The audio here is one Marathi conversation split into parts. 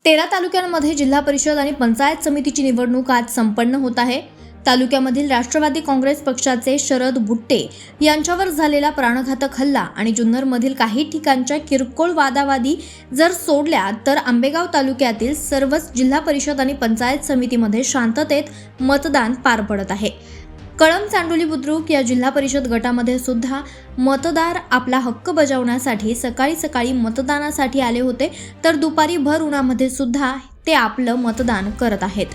13 तालुक्यांमध्ये जिल्हा परिषद आणि पंचायत समितीची निवडणूक आज संपन्न होत आहे। तालुक्यामधील राष्ट्रवादी काँग्रेस पक्षाचे शरद बुट्टे यांच्यावर झालेला प्राणघातक हल्ला आणि जुन्नरमधील काही ठिकाणच्या किरकोळ वादावादी जर सोडल्या तर आंबेगाव तालुक्यातील सर्वच जिल्हा परिषद आणि पंचायत समितीमध्ये शांततेत मतदान पार पडत आहे। कळंब चांडोली बुद्रुक या जिल्हा परिषद गटामध्ये सुद्धा मतदार आपला हक्क बजावण्यासाठी सकाळी मतदानासाठी आले होते, तर दुपारी भर उन्हामध्ये सुद्धा ते आपलं मतदान करत आहेत।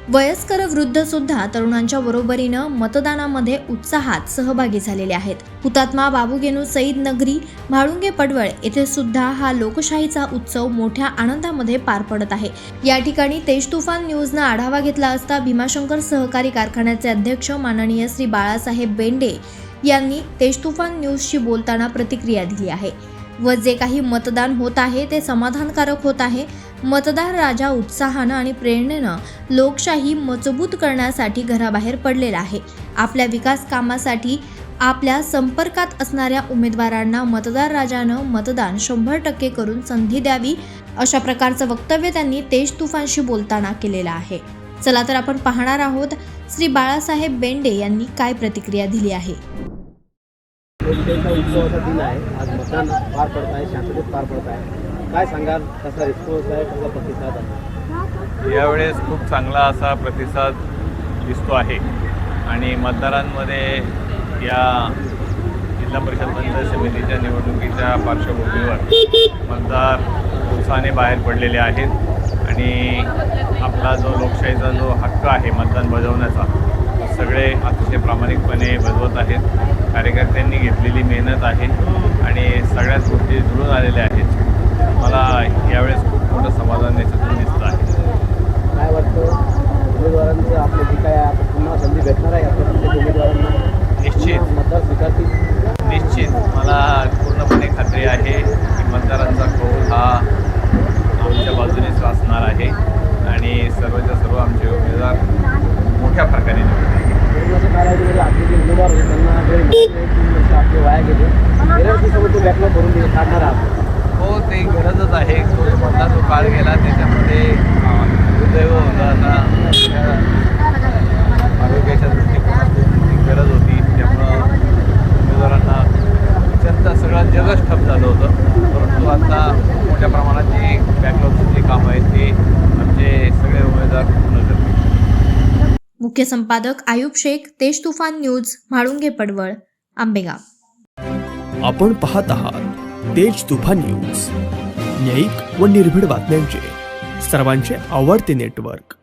वयस्कर वृद्ध सुद्धा तरुणांच्या बरोबरीनं मतदानामध्ये उत्साहात सहभागी झालेले आहेत। हुतात्मा बाबूगेनू सईद नगरी म्हाळुंगे पडवळ येथे सुद्धा हा लोकशाहीचा उत्सव मोठ्या आनंदामध्ये पार पडत आहे। या ठिकाणी तेज तुफान न्यूजनं आढावा घेतला असता भीमाशंकर सहकारी कारखान्याचे अध्यक्ष माननीय श्री बाळासाहेब बेंडे यांनी तेज तुफान न्यूजशी बोलताना प्रतिक्रिया दिली आहे व जे काही मतदान होत आहे ते समाधानकारक होत आहे। मतदार राजा उत्साहानं आणि प्रेरणेनं लोकशाही मजबूत करण्यासाठी घराबाहेर पडलेला आहे। आपल्या विकास कामासाठी आपल्या संपर्कात असणाऱ्या उमेदवारांना मतदार राजानं मतदान 100% करून संधी द्यावी, अशा प्रकारचं वक्तव्य त्यांनी तेज तुफानशी बोलताना केलेलं आहे। चला तर आपण पाहणार आहोत श्री बाळासाहेब बेंडे यांनी काय प्रतिक्रिया दिली आहे। उत्सवाचा दिन आहे, आज मतदान पार पडत आहे, शांततेत पार पडत आहे। काय सांगाल, कसा रिस्पॉन्स आहे, कसा प्रतिसाद आहे? यावेळेस खूप चांगला असा प्रतिसाद दिसतो आहे आणि मतदारांमध्ये या जिल्हा परिषद पंचायत समितीच्या निवडणुकीच्या पार्श्वभूमीवर मतदार उत्साहाने बाहेर पडलेले आहेत आणि आपला जो लोकशाहीचा जो हक्क आहे मतदान बजावण्याचा, सगळे अतिशय प्रामाणिकपणे बजावत आहेत। कार्यकर्त्यांनी घेतलेली मेहनत आहे आणि सगळ्याच गोष्टी जुळून आलेल्या आहेत। मला यावेळेस खूप मोठं समाधान याच्यातून दिसतं आहे। काय वाटतं, उमेदवारांचं आपलं जे काय आता पुन्हा संधी भेटणार आहे आपल्या प्रत्येक उमेदवारांना? निश्चित मतदार स्वीकारतील? निश्चित मला पूर्णपणे खात्री आहे की मतदारांचा कौल हा आमच्या बाजूनेच असणार आहे आणि सर्वच्या सर्व आमचे उमेदवार मोठ्या फरकाने निवडतील। कोरोनाच्या कालावधीमध्ये आपले जे उमेदवार होते त्यांना वेळ मिळाली, 3 वर्ष आपले वाया गेले, एरर्ससोबत ते बॅकलॉग भरून दिले काढणार आहात? हो, ते गरजच आहे। तो मधला जो काळ गेला त्याच्यामध्ये दुर्दैव होतं, आता आरोग्याच्या दृष्टिकोनातून ती गरज होती, त्यामुळं उमेदवारांना अत्यंत सगळं जगच ठप झालं होतं। परंतु आता मोठ्या प्रमाणात जी बॅकलॉगची जी कामं आहेत ती आमचे सगळे उमेदवार पूर्ण करतील। मुख्य संपादक आयुब शेख, तेज तुफान न्यूज, म्हाळुंगे पडवळ, आंबेगाव। आपण पाहत आहात तेज तुफान न्यूज, न्यायिक व निर्भीड बातम्यांचे सर्वांचे आवडते नेटवर्क।